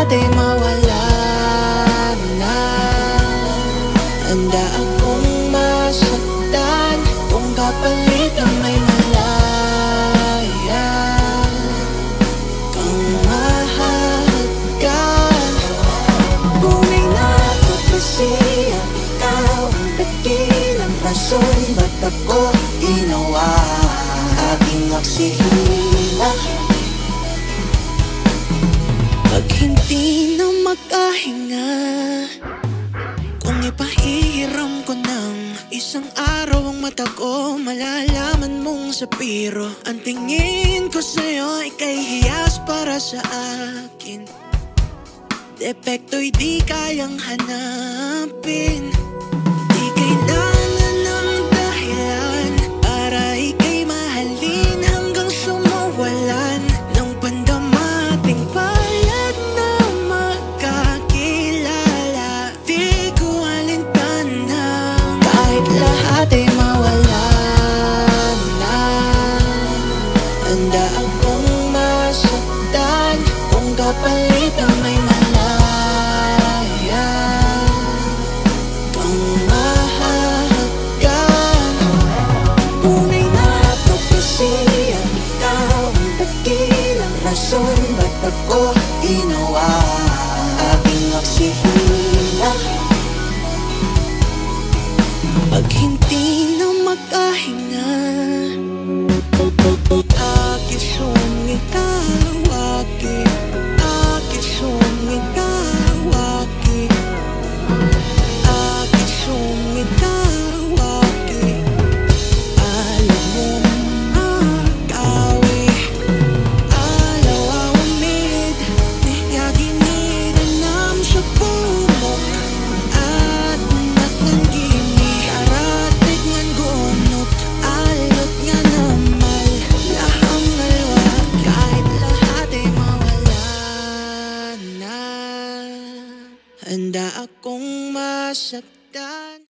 lahat ay mawala na. Handa akong masaktan kung kapalit na may malaya kang mahalagan. Tunay na propesya, ikaw ang dakilang rason ba't ako ginawa aking oksihina. Pag hindi na makahinga, kung ipahihiram ko ng isang araw ang mata ko, malalaman mong sapiro ang tingin ko sa'yo, ika'y hiyas para sa akin. Depekto'y di kayang hanapin. Di kailangan ng dahilan para ika'y mahalin hanggang sumawalan ng pandamating payat na magkakilala. Di ko alintanang kahit lahat ay mawala na. Handa akong masaktan kung kapalit na may malaya kang mahalagan. Tunay na propesya, ikaw ang dakilang rason ba't ako ginawa aking oksihina. Pag hindi na makahinga, aking sumikawaki, aking sumikawaki, aking sumikawaki. Alam mo makawi, alaw awamid, niyaginidinam sa pumok at nakangini. Aratig ngan gunot, alot nga namal, lahang alwa, kahit lahat ay mawala na. Handa akong masaktan.